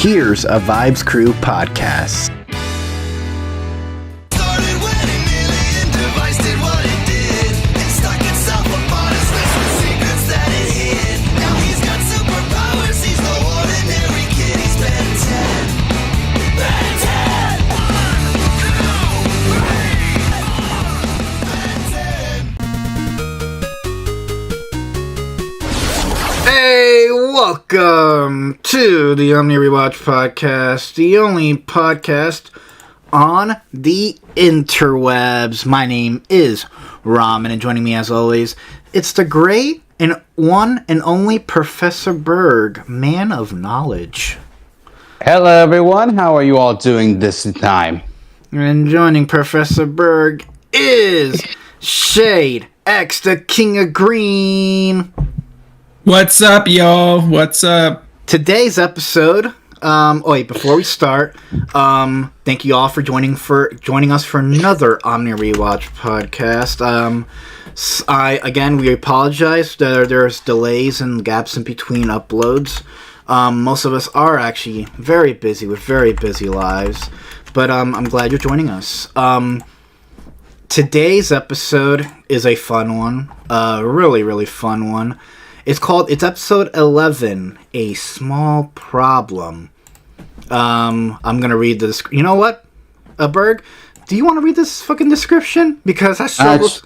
Here's a Vibes Crew podcast. Hey, welcome to the Omni Rewatch podcast, the only podcast on the interwebs. My name is Ramen, and joining me as always, it's the great and one and only Professor Burg, man of knowledge. Hello everyone, how are you all doing this time? And joining Professor Burg is ShadeX, the king of green. What's up, y'all? What's up? Today's episode. Before we start, thank you all for joining us for another Omni Rewatch podcast. We apologize that there's delays and gaps in between uploads. Most of us are actually very busy with very busy lives, but I'm glad you're joining us. Today's episode is a fun one, really fun one. It's episode 11, A Small Problem. I'm gonna read the you know what? Berg, do you want to read this fucking description? Because I struggled.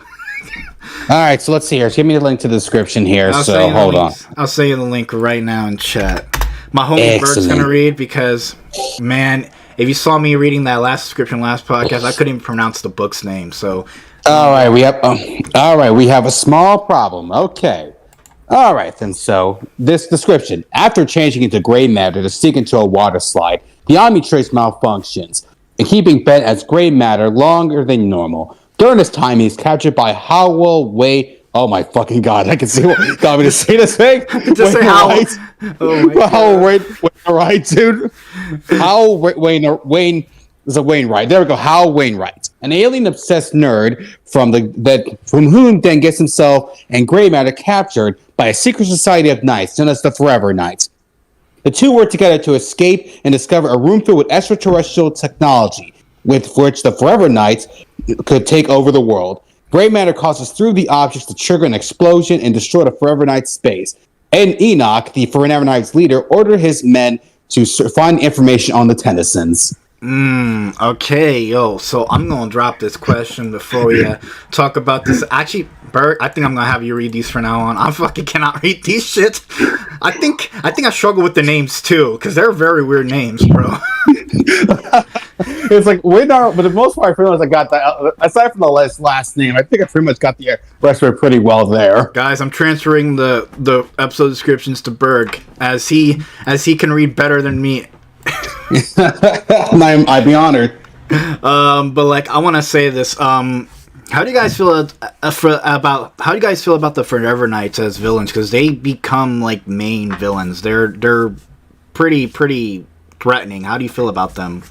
Alright, so let's see here. Give me the link to the description here, so hold on. I'll send you the link right now in chat. My homie Berg's gonna read because, man, if you saw me reading that last description last podcast, I couldn't even pronounce the book's name, so... Alright, we have a small problem. Okay. Alright then, so, this description. After changing into gray matter to sink into a water slide, the Omni trace malfunctions, and keeping Ben as gray matter longer than normal. During this time, he's captured by Howell Way. Oh my fucking god, I can see what got me to say this thing. Just say Howell. Oh my god. Howell Wainwright, dude. Howell Wayne is a Wainwright. There we go. Howell Wainwright, an alien-obsessed nerd from whom then gets himself and gray matter captured by a secret society of knights known as the Forever Knights. The two work together to escape and discover a room filled with extraterrestrial technology, with which the Forever Knights could take over the world. Gray matter causes through the objects to trigger an explosion and destroy the Forever Knights space. And Enoch, the Forever Knights leader, ordered his men to find information on the Tennysons. Okay, so I'm gonna drop this question before we talk about this. Actually, Bert, I think I'm gonna have you read these from now on. I fucking cannot read these shit. I think I struggle with the names too, because they're very weird names, bro. It's like but the most part, I feel like I got that. Aside from the last name, I think I pretty much got the rest of it pretty well there. Guys, I'm transferring the episode descriptions to Berg as he can read better than me. I'd be honored. But like, I want to say this. How do you guys feel about the Forever Knights as villains? Because they become like main villains. They're pretty threatening. How do you feel about them?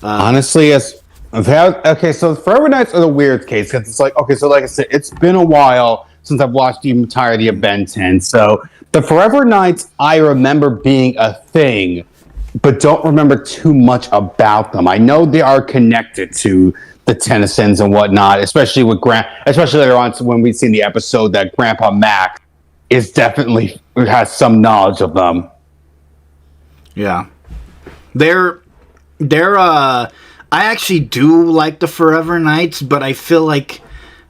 Honestly, so the Forever Knights are the weird case because it's like, okay, so like I said, it's been a while since I've watched the entirety of Ben 10. So the Forever Knights, I remember being a thing, but don't remember too much about them. I know they are connected to the Tennysons and whatnot, especially later on when we've seen the episode that Grandpa Mac has some knowledge of them. Yeah. I actually do like the Forever Knights, but I feel like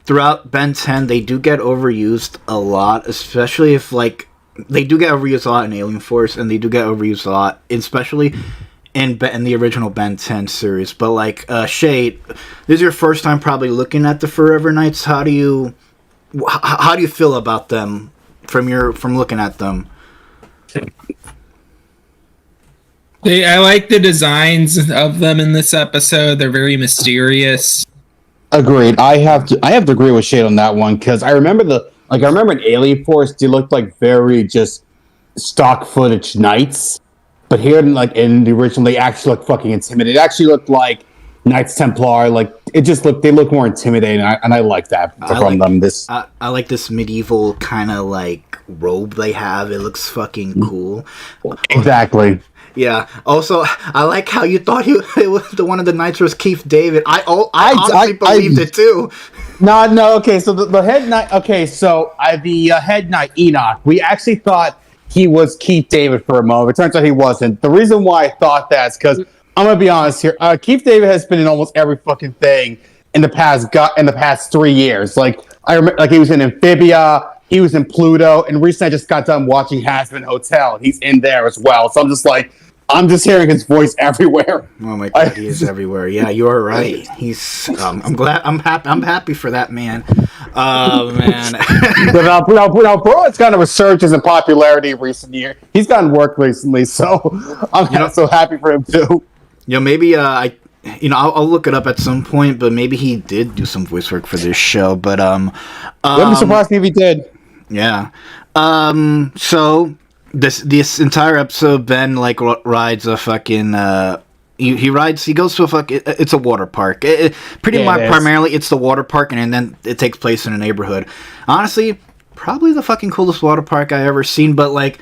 throughout Ben 10 they do get overused a lot, especially if like they do get overused a lot in Alien Force, and they do get overused a lot, especially in the original Ben 10 series. But like Shade, this is your first time probably looking at the Forever Knights. How do you feel about them from looking at them? I like the designs of them in this episode. They're very mysterious. Agreed. I have to agree with Shade on that one because I remember in Alien Force they looked like very just stock footage knights, but here in the original they actually look fucking intimidating. It actually looked like Knights Templar. Like they look more intimidating, and I like that from them. I like this medieval kind of like robe they have. It looks fucking cool. Exactly. Yeah. Also, I like how you thought it was the one of the knights was Keith David. I honestly believed it too. No. Okay, so the head knight. Okay, so the head knight Enoch. We actually thought he was Keith David for a moment. It turns out he wasn't. The reason why I thought that is because I'm gonna be honest here. Keith David has been in almost every fucking thing in the past 3 years. Like I remember, like he was in Amphibia. He was in Pluto, and recently I just got done watching Hazbin Hotel, and he's in there as well. So I'm just hearing his voice everywhere. Oh my god, he is everywhere. Yeah, you're right. He's. I'm glad. I'm happy for that man. Man. But bro, it's kind of resurgence in popularity in recent years. He's gotten work recently, so I'm so happy for him too. Maybe I'll look it up at some point, but maybe he did do some voice work for this show. But wouldn't be surprised if he did. Yeah. So this entire episode, Ben rides a fucking he goes to it's a water park. Pretty much primarily it's the water park, and then it takes place in a neighborhood. Honestly, probably the fucking coolest water park I ever seen. But like,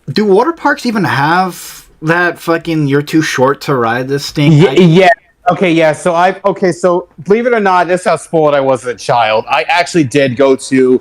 do water parks even have that fucking you're too short to ride this thing? Yeah. Okay, yeah. So believe it or not, this is how spoiled I was as a child. I actually did go to.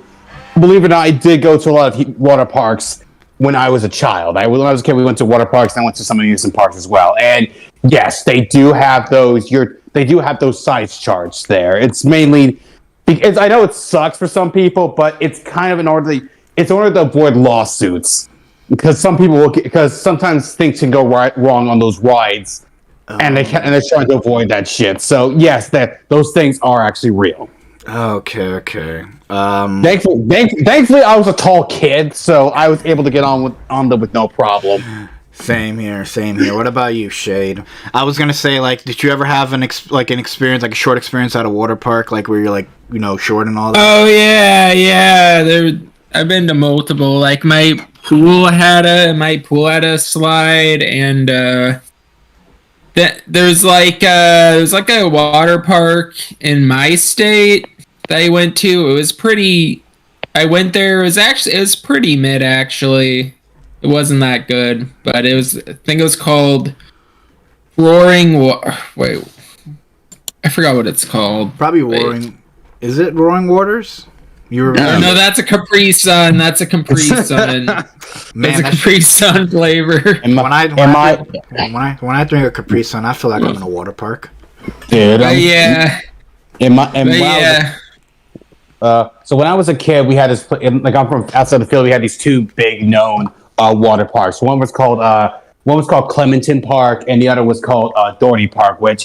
Believe it or not, I did go to a lot of water parks when I was a child. When I was a kid, we went to water parks, and I went to some amusement parks as well. And yes, they do have those. They do have those size charts there. It's mainly because I know it sucks for some people, but it's kind of in order to avoid lawsuits because sometimes things can go wrong on those rides, and they're trying to avoid that shit. So yes, those things are actually real. Okay. Thankfully, I was a tall kid, so I was able to get on them with no problem. Same here. What about you, Shade? I was gonna say, like, did you ever have an experience, like a short experience at a water park, like where you're like, short and all that? Oh yeah. I've been to multiple. Like my pool had a slide, and there's like a water park in my state that I went to. It was pretty. I went there. It was pretty mid actually. It wasn't that good, but I think it was called Wait, I forgot what it's called. Probably Roaring. Is it Roaring Waters? You remember? No, that's a Capri Sun. That's a Capri Sun. Man, that's a Capri Sun flavor. When I drink a Capri Sun, I feel like I'm in a water park. Dude, yeah. So when I was a kid, we had this. Like I'm from outside the field, we had these two big known water parks. One was called Clementon Park, and the other was called Dorney Park. Which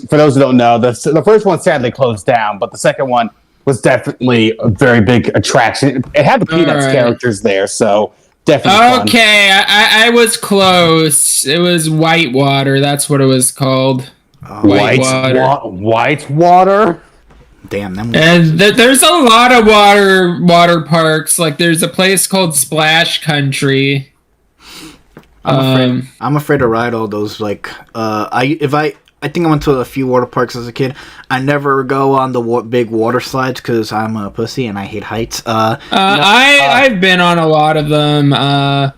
for those who don't know, the first one sadly closed down, but the second one was definitely a very big attraction. It had the Peanuts characters there, so definitely. Okay, I was close. It was Whitewater. That's what it was called. Whitewater. Damn them. And there's a lot of water parks. Like there's a place called Splash Country. I'm afraid to ride all those. Like, I think I went to a few water parks as a kid. I never go on the big water slides because I'm a pussy and I hate heights. I've been on a lot of them. But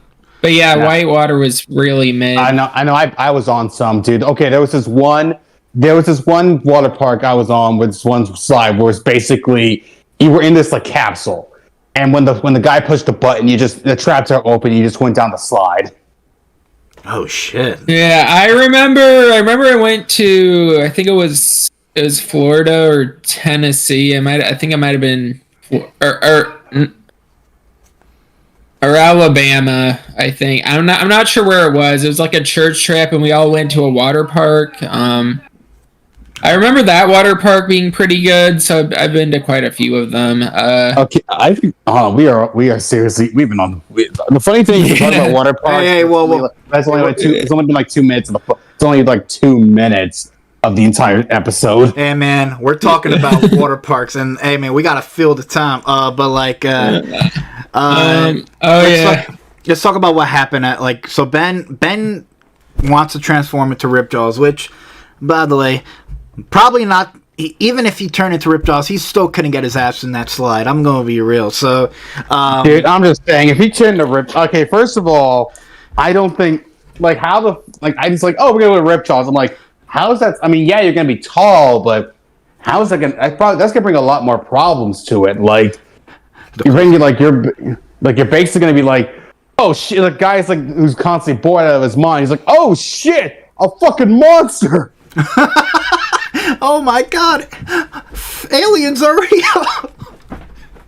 yeah, Whitewater was really mid. I know. I was on some, dude. Okay, there was this one water park I was on with this one slide where it's basically you were in this like capsule, and when the guy pushed the button, the traps are open. You just went down the slide. Oh shit! Yeah, I remember. I went to. I think it was Florida or Tennessee. I think it might have been or Alabama. I think I'm not sure where it was. It was like a church trip, and we all went to a water park. I remember that water park being pretty good, so I've been to quite a few of them. Okay, we are seriously. We've been on. The funny thing is about water parks. It's only been like 2 minutes. It's only like 2 minutes of the entire episode. Hey man, we're talking about water parks, and hey man, we gotta fill the time. Let's talk about what happened at so Ben wants to transform into Ripjaws, which, by the way, probably not. Even if he turned into Ripjaws, he still couldn't get his ass in that slide. I'm gonna be real. So, dude, I'm just saying, if he turned to Rip, okay, first of all, I don't think like how the like I just like, oh, we're gonna go to Ripjaws. I'm like, how's that? I mean, yeah, you're gonna be tall, but how's that gonna? That's gonna bring a lot more problems to it. Like you're bringing like you're basically gonna be like, oh shit, the guy's like who's constantly bored out of his mind. He's like, oh shit, a fucking monster. Oh my god, aliens are real.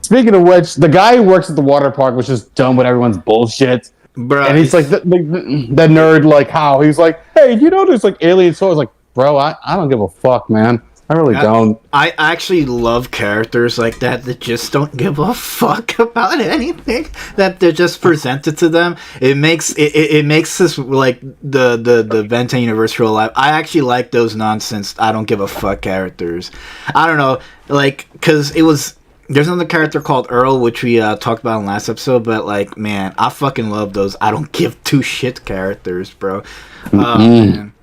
Speaking of which, the guy who works at the water park was just done with everyone's bullshit. Bro, And he's like the nerd, like how he's like, hey, you know there's like alien souls. Like, bro, I don't give a fuck, man. I really don't. I actually love characters like that just don't give a fuck about anything that they're just presented to them. It makes this like the Venten universe feel alive. I actually like those nonsense I don't give a fuck characters. I don't know, like, because there's another character called Earl, which we talked about in last episode, but like, man, I fucking love those I don't give two shit characters, bro. Man.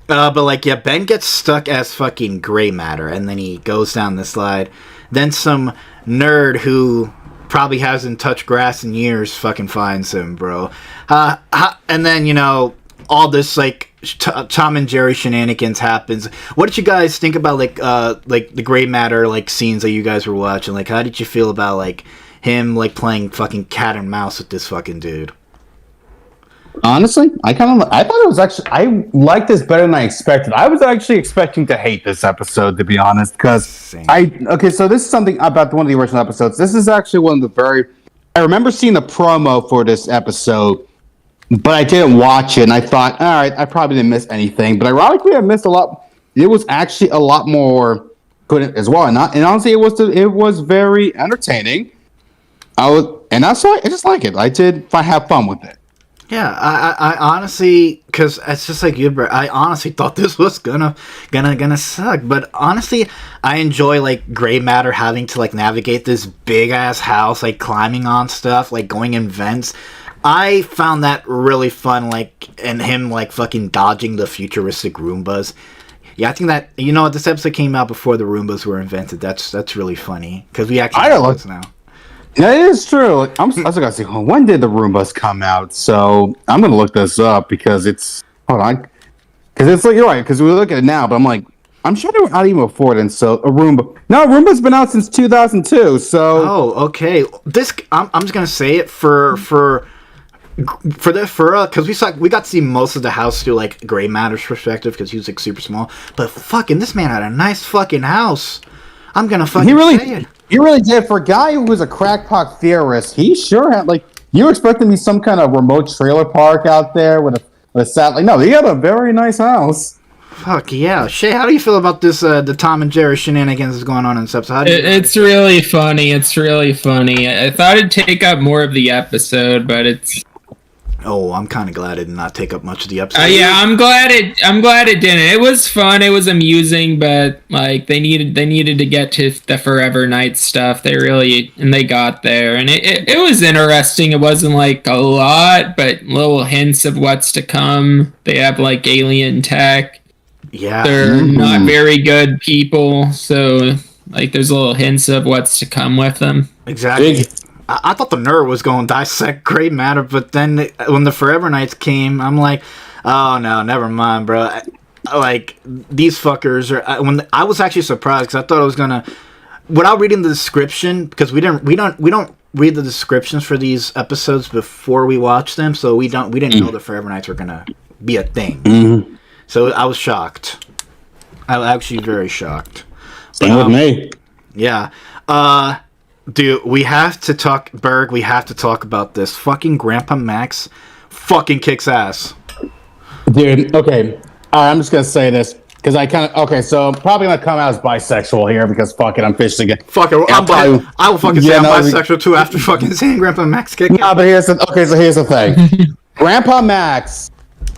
But like, yeah, Ben gets stuck as fucking gray matter, and then he goes down the slide. Then some nerd who probably hasn't touched grass in years fucking finds him, bro. And then, you know, all this like Tom and Jerry shenanigans happens. What did you guys think about like the gray matter like scenes that you guys were watching? Like, how did you feel about like him like playing fucking cat and mouse with this fucking dude? Honestly, I thought it was actually, I liked this better than I expected. I was actually expecting to hate this episode, to be honest, because so this is something about one of the original episodes. This is actually one of the I remember seeing the promo for this episode, but I didn't watch it, and I thought, all right, I probably didn't miss anything, but ironically, I missed a lot. It was actually a lot more good as well, and honestly, it was very entertaining. I just like it. I have fun with it. Yeah, I honestly, because it's just like you, bro. I honestly thought this was gonna suck, but honestly, I enjoy like gray matter having to like navigate this big ass house, like climbing on stuff, like going in vents. I found that really fun, like, and him like fucking dodging the futuristic Roombas. Yeah, I think that, you know, this episode came out before the Roombas were invented. That's really funny because we actually know this now. Yeah, it is true. I was gonna say, when did the Roombas come out? So I'm gonna look this up because hold on, because it's like, you're right, because we look at it now, but I'm like, I'm sure they were out even before then. So a Roomba's been out since 2002. So okay. I'm just gonna say it because we got to see most of the house through like Gray Matter's perspective because he was like super small. But fucking this man had a nice fucking house. I'm gonna fucking say it. He really did. For a guy who was a crackpot theorist, he sure had, like, you were expecting to be some kind of remote trailer park out there with a satellite. No, he had a very nice house. Fuck yeah. Shay, how do you feel about this, the Tom and Jerry shenanigans that's going on in this episode? It's really funny. It's really funny. I thought it'd take up more of the episode, but it's... Oh, I'm kind of glad it did not take up much of the episode. Yeah, I'm glad it didn't. It was fun. It was amusing, but like they needed to get to the Forever Night stuff. They got there, and it was interesting. It wasn't like a lot, but little hints of what's to come. They have like alien tech. Yeah, they're not very good people, so like there's little hints of what's to come with them. Exactly. I thought the nerd was going to dissect Gray Matter, but then when the Forever Nights came, I'm like, oh no, never mind, bro. Like, these fuckers are. I was actually surprised because I thought I was gonna, without reading the description, because we don't read the descriptions for these episodes before we watch them, so we didn't know the Forever Nights were gonna be a thing. Mm-hmm. So I was shocked. I was actually very shocked. Same with me. Yeah. Dude, we have to talk, Berg, we have to talk about this. Fucking Grandpa Max fucking kicks ass. Dude, okay. I'm just going to say this, because so I'm probably going to come out as bisexual here, because fuck it, I'm fishing again. Fuck it, I will fucking say I'm bisexual too after fucking saying Grandpa Max kicking ass. But here's the thing. Grandpa Max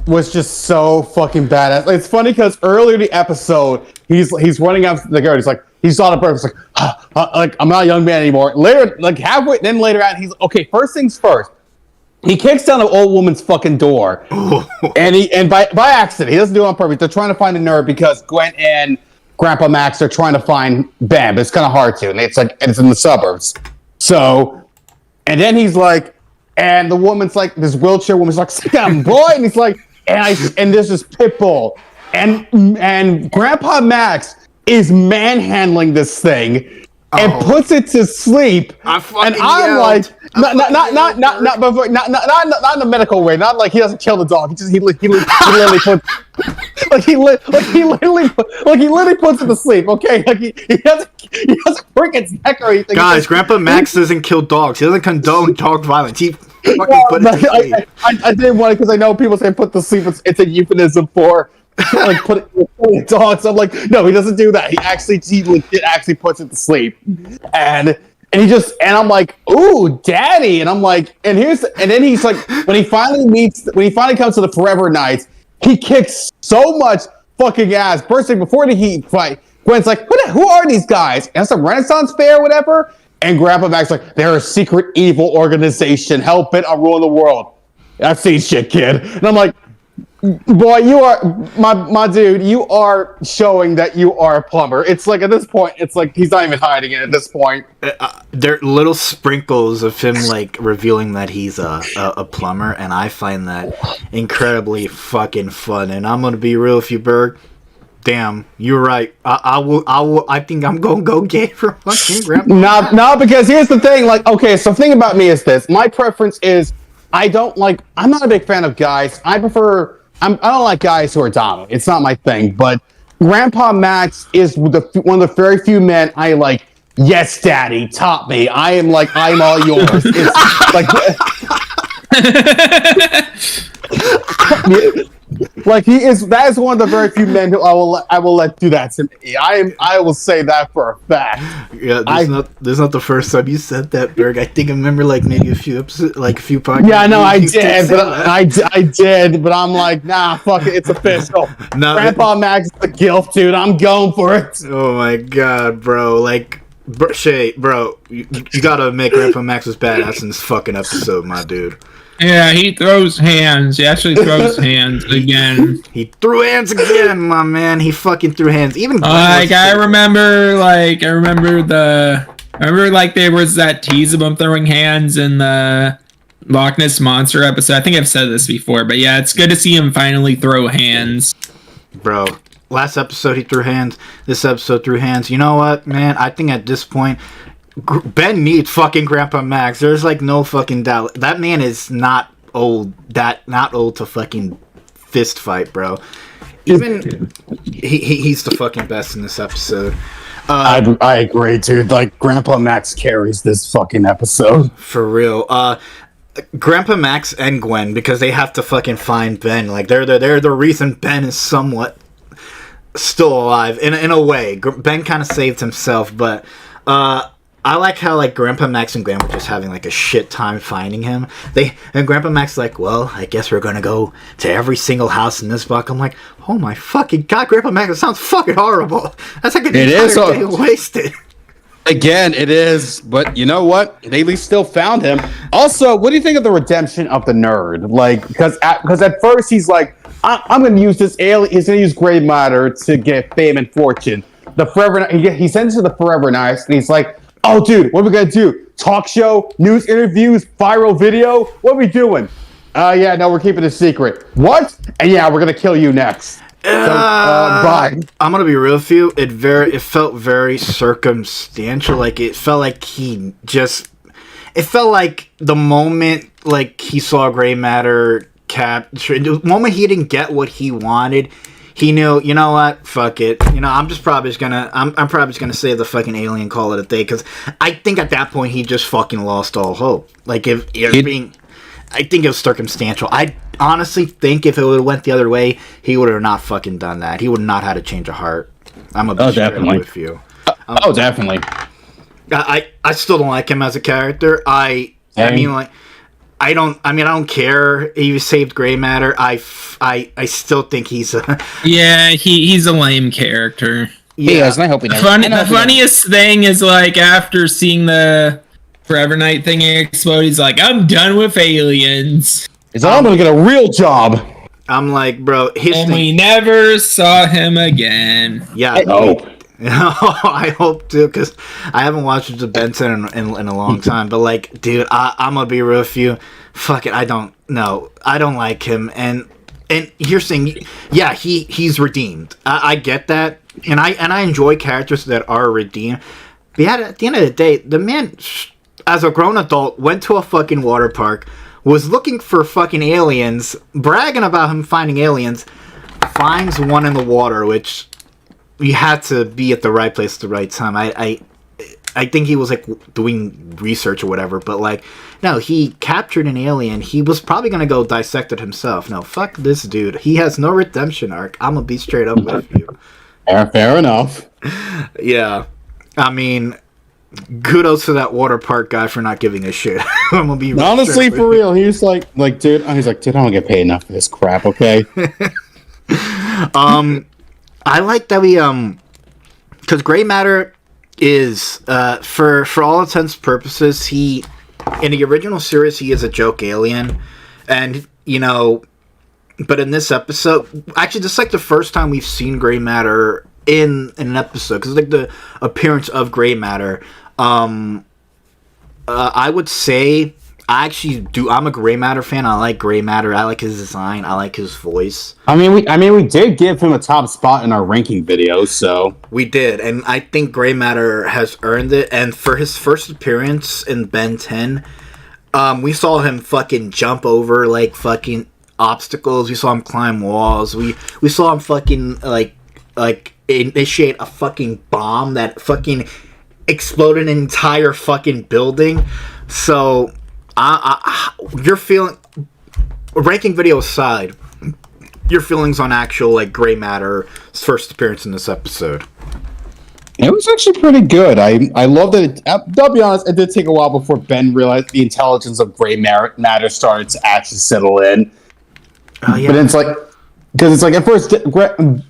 was just so fucking badass. It's funny, because earlier in the episode, he's running out the guard, he's like, he saw the bird. He's like, I'm not a young man anymore. Later, like halfway, then later on, he's okay. First things first. He kicks down an old woman's fucking door, and by accident, he doesn't do it on purpose. They're trying to find a nerd because Gwen and Grandpa Max are trying to find Bam. But it's kind of hard to, and it's in the suburbs. So, and then he's like, and the woman's like, this wheelchair woman's like, sit down, boy, and he's like. and this is Pitbull, and Grandpa Max is manhandling this thing and puts it to sleep. And I'm like, not in the medical way, not like he doesn't kill the dog. He literally puts it to sleep. Okay, like he doesn't break its neck or anything. Guys, Grandpa Max doesn't kill dogs. He doesn't condone dog violence. He fucking put it to sleep. I didn't want it because I know people say put to sleep. It's a euphemism for like put it with dogs. So I'm like, no, he doesn't do that. He legit actually puts it to sleep, and I'm like, ooh, daddy, and I'm like, and then he's like, when he finally comes to the Forever Nights, he kicks so much fucking ass. First thing before the Heat fight, Gwen's like, who are these guys? And it's a Renaissance fair or whatever. And Grandpa Max like, they're a secret evil organization hell bent on ruling the world. I've seen shit, kid. And I'm like, boy, you are my dude. You are showing that you are a plumber. It's like at this point, it's like he's not even hiding it at this point. There are little sprinkles of him like revealing that he's a plumber, and I find that incredibly fucking fun. And I'm gonna be real with you, Berg. Damn, you're right. I will. I think I'm gonna go gay for fucking Grandpa. No, because here's the thing. Like, okay, so the thing about me is this. My preference is I'm not a big fan of guys. I don't like guys who are dominant. It's not my thing. But Grandpa Max is one of the very few men I like. Yes, Daddy, top me. I'm all yours. It's like. Like that is one of the very few men who I will let do that to me. I will say that for a fact. Yeah, this not the first time you said that, Berg. I think I remember like maybe a few episodes, like a few podcasts. Yeah, no, I did, but I'm like, nah, fuck it, it's official. No, Grandpa Max is the gilf, dude. I'm going for it. Oh my god, bro! Like, Shay, bro, you gotta make Grandpa Max's badass in this fucking episode, my dude. Yeah, he throws hands. He actually throws hands again. He threw hands again, my man. He fucking threw hands. Even I remember there was that tease of him throwing hands in the Loch Ness Monster episode. I think I've said this before, but yeah, it's good to see him finally throw hands. Bro, last episode he threw hands. This episode threw hands. You know what, man? I think at this point, Ben needs fucking Grandpa Max. There's like no fucking doubt. That man is not old. Not old to fucking fist fight, bro. Even he's the fucking best in this episode. I agree, dude. Like Grandpa Max carries this fucking episode for real. Grandpa Max and Gwen, because they have to fucking find Ben. Like they're the reason Ben is somewhat still alive in a way. Ben kind of saved himself, but I like how like Grandpa Max and Gwen were just having like a shit time finding him. And Grandpa Max like, well, I guess we're gonna go to every single house in this block. I'm like, oh my fucking god, Grandpa Max, that sounds fucking horrible. That's like an entire day wasted. Again, it is, but you know what? They at least still found him. Also, what do you think of the redemption of the nerd? Like, because at first he's like, I'm going to use this alien. He's going to use gray matter to get fame and fortune. The Forever, he sends to the Forever Nights, and he's like, oh, dude, what are we going to do? Talk show, news interviews, viral video? What are we doing? Yeah, no, we're keeping it a secret. What? And yeah, we're going to kill you next. Bye. I'm gonna be real with you. It felt very circumstantial. Like it felt like it felt like the moment like he saw gray matter capture, the moment he didn't get what he wanted, he knew, you know what, fuck it. You know, I'm probably just gonna say the fucking alien, call it a day, because I think at that point he just fucking lost all hope. Like I think it was circumstantial. I honestly think if it would have went the other way, he would have not fucking done that. He would not have had a change of heart. I'm gonna be straight with you. Definitely. I still don't like him as a character. I don't care. He saved gray matter. I still think he's a he's a lame character. Yeah, and I hope he knows. The funniest thing is like after seeing the Forever Night thing explode, he's like, I'm done with aliens. He's like, I'm gonna get a real job. I'm like, bro, we never saw him again. Yeah, I hope to, because I haven't watched the Benson in a long time. But like, dude, I'm gonna be real with you. Fuck it, I don't like him, and and you're saying, yeah, he's redeemed. I get that, and I enjoy characters that are redeemed. But yeah, at the end of the day, the man, as a grown adult, went to a fucking water park, was looking for fucking aliens, bragging about him finding aliens, finds one in the water, which you had to be at the right place at the right time. I think he was like doing research or whatever, but like, no, he captured an alien. He was probably gonna go dissect it himself. No, fuck this dude. He has no redemption arc. I'm gonna be straight up with you. Fair enough. Yeah, I mean, kudos to that water park guy for not giving a shit. I'm gonna be honestly for real. He's like, dude, I don't get paid enough for this crap. Okay. I like that we because gray matter is for all intents and purposes, he in the original series he is a joke alien, and you know, but in this episode, actually, this is like the first time we've seen gray matter in an episode, because like the appearance of gray matter. I would say I actually do. I'm a gray matter fan. I like gray matter. I like his design. I like his voice. I mean, we did give him a top spot in our ranking video, so we did, and I think gray matter has earned it. And for his first appearance in Ben 10, we saw him fucking jump over like fucking obstacles. We saw him climb walls. We saw him fucking like initiate a fucking bomb that fucking exploded an entire fucking building. So your feeling, ranking video aside, your feelings on actual like gray matter's first appearance in this episode? It was actually pretty good. I love that. I'll be honest, it did take a while before Ben realized the intelligence of gray matter started to actually settle in. Oh yeah. But it's like, because it's like at first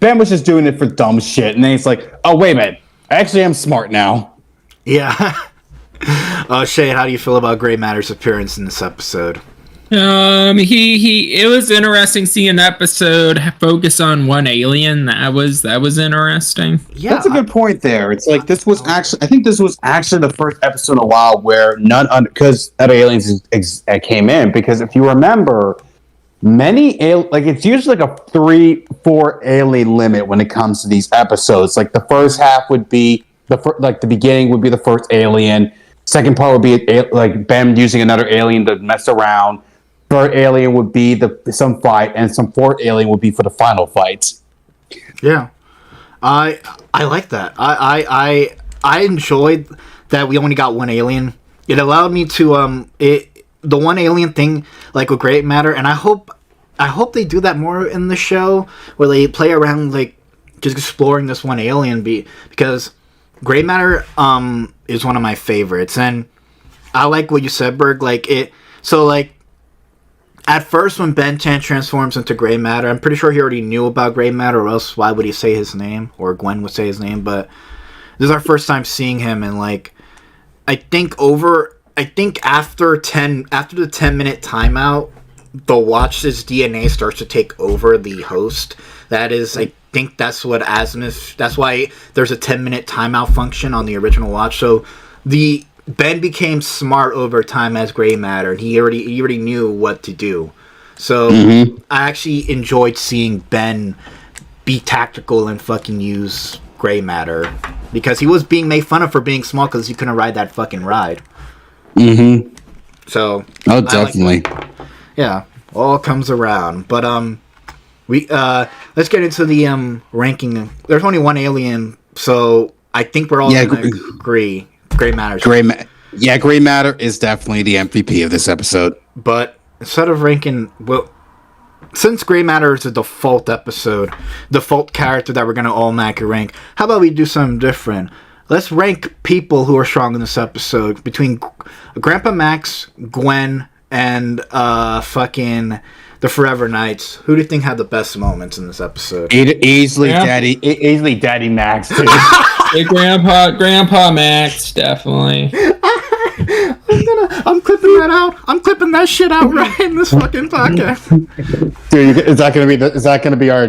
Ben was just doing it for dumb shit, and then it's like, oh wait a minute, I actually am smart now. Yeah. Shade, how do you feel about gray matter's appearance in this episode? It was interesting seeing an episode focus on one alien. That was interesting. Yeah, that's a good point there. It's like I think this was actually the first episode in a while where because other aliens came in, because if you remember, it's usually like a 3-4 alien limit when it comes to these episodes. Like the first half would be the beginning would be the first alien. Second part would be like Ben using another alien to mess around. Third alien would be some fight, and some fourth alien would be for the final fight. Yeah, I like that. I enjoyed that we only got one alien. It allowed me to the one alien thing like with gray matter, and I hope they do that more in the show, where they play around like just exploring this one alien because gray matter is one of my favorites, and I like what you said, Berg. At first when Ben 10 transforms into gray matter, I'm pretty sure he already knew about gray matter, or else why would he say his name, or Gwen would say his name. But this is our first time seeing him, and like I think after the 10-minute timeout, the Watch's DNA starts to take over the host. That is, I think that's what Azimuth. That's why there's a 10-minute timeout function on the original Watch. So Ben became smart over time as gray matter, and he already knew what to do. So I actually enjoyed seeing Ben be tactical and fucking use gray matter, because he was being made fun of for being small because he couldn't ride that fucking ride. So definitely. Yeah, all comes around. But let's get into the ranking. There's only one alien, so I think we're all gonna agree. Gray matter. Gray matter is definitely the MVP of this episode. But instead of ranking, since gray matter is a default character that we're gonna automatically rank, how about we do something different? Let's rank people who are strong in this episode between Grandpa Max, Gwen, and fucking the Forever Knights. Who do you think had the best moments in this episode? Easily Daddy Max, dude. Hey, Grandpa Max, definitely. I'm clipping that out. I'm clipping that shit out right in this fucking podcast. Dude, is that going to be our?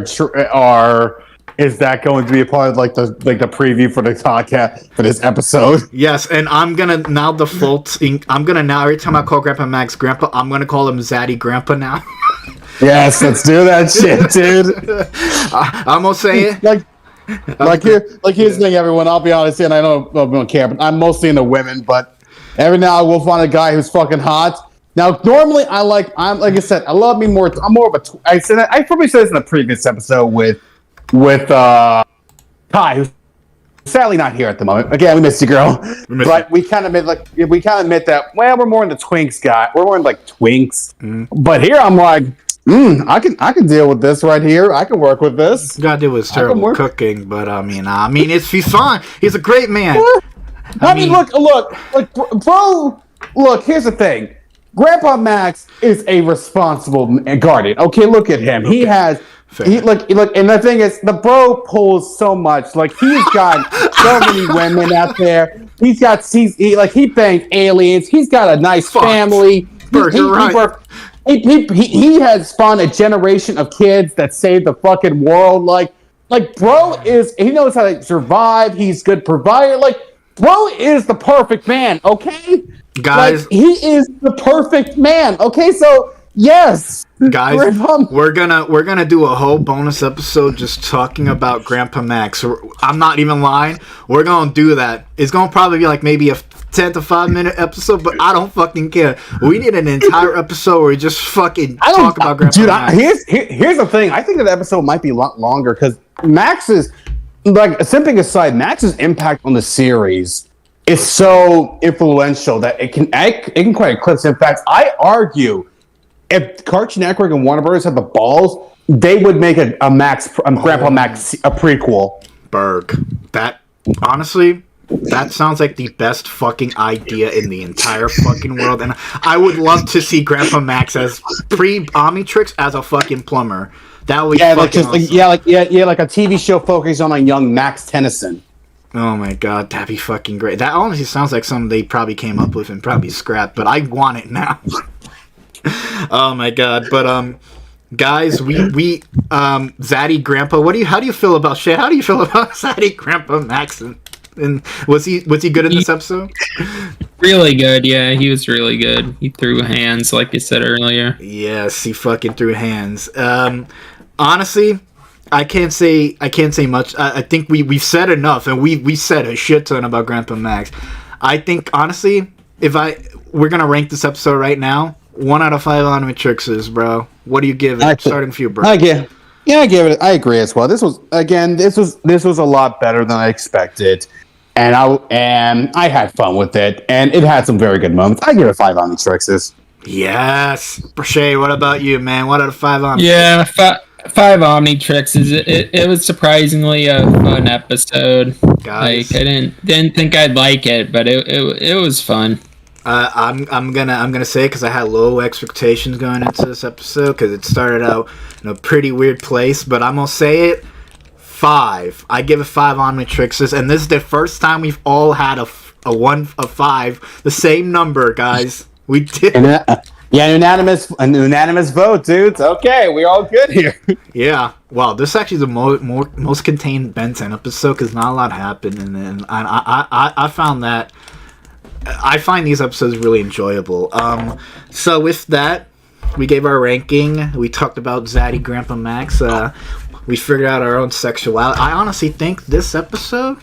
Is that going to be a part of the preview for the podcast for this episode? Yes, and I'm gonna now default. I'm gonna now every time I call Grandpa Max Grandpa, I'm gonna call him Zaddy Grandpa now. Yes, let's do that shit, dude. I'm gonna say it. Here's the thing, everyone. I'll be honest, and I don't care, but I'm mostly into women. But every now I will find a guy who's fucking hot. Now, normally I'm like I said, I love me more. I'm more of a. I probably said this in a previous episode with Kai, who's sadly not here at the moment. Again, we missed you, girl. We kind of admit that. Well, we're more into twinks, guy. We're more into like twinks. But here I'm like. I can deal with this right here. I can work with this. Gotta do with terrible cooking, but I mean, he's fine. He's a great man. I mean, look, bro. Look, here's the thing. Grandpa Max is a responsible guardian. Okay, look at him. He has. Look, and the thing is, the bro pulls so much. Like he's got so many women out there. He banged aliens. He's got a nice family. He has spawned a generation of kids that saved the fucking world. Like bro he knows how to survive. He's good provider. Like, bro is the perfect man. Okay, guys, he is the perfect man. Okay, so yes, guys, we're gonna do a whole bonus episode just talking about Grandpa Max. I'm not even lying. We're gonna do that. It's gonna probably be like maybe a 10 to 5 minute episode, but I don't fucking care. We need an entire episode where we just fucking talk about Grandpa Max. Here's the thing. I think that episode might be a lot longer because Max's, like, simping aside, Max's impact on the series is so influential that it can quite eclipse. In fact, I argue if Cartoon Network and Warner Bros. Had the balls, they would make a Grandpa Max a prequel. Burg. That honestly. That sounds like the best fucking idea in the entire fucking world, and I would love to see Grandpa Max as pre-Omnitrix as a fucking plumber. That would be fucking awesome. Like a TV show focused on a young Max Tennyson. Oh my god, that'd be fucking great. That honestly sounds like something they probably came up with and probably scrapped, but I want it now. Oh my god, but guys, we Zaddy Grandpa. How do you feel about shit? How do you feel about Zaddy Grandpa Max? And was he good in this episode? Really good, yeah. He was really good. He threw hands, like you said earlier. Yes, he fucking threw hands. Honestly, I can't say much. I think we've said enough, and we said a shit ton about Grandpa Max. I think honestly, we're gonna rank this episode right now, 1 out of 5 Omnitrixes, bro. What do you give it? Starting with you, bro. I give it. I agree as well. This was a lot better than I expected. And I had fun with it, and it had some very good moments. I give it 5 Omnitrixes. Yes, Shay. What about you, man? 1 out of 5 Omnitrixes. Yeah, 5 Omnitrixes. It was surprisingly a fun episode. Guys. Like I didn't think I'd like it, but it was fun. I'm gonna say, because I had low expectations going into this episode, because it started out in a pretty weird place, but I'm gonna say it. 5. I give it 5 Omnitrixes, and this is the first time we've all had a 5, the same number, guys. We did. Unanimous vote, dudes. Okay, we're all good here. Yeah. Wow, this is actually the most contained Ben 10 episode because not a lot happened, and I found that. I find these episodes really enjoyable. So with that, we gave our ranking. We talked about Zaddy Grandpa Max. We figured out our own sexuality. I honestly think this episode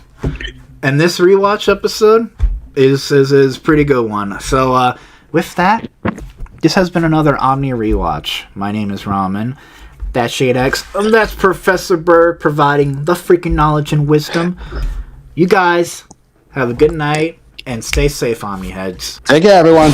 and this rewatch episode is a pretty good one. So with that, this has been another Omni rewatch. My name is Ramen. That's ShadeX. And that's Professor Burg providing the freaking knowledge and wisdom. You guys have a good night and stay safe, Omni heads. Take care, everyone.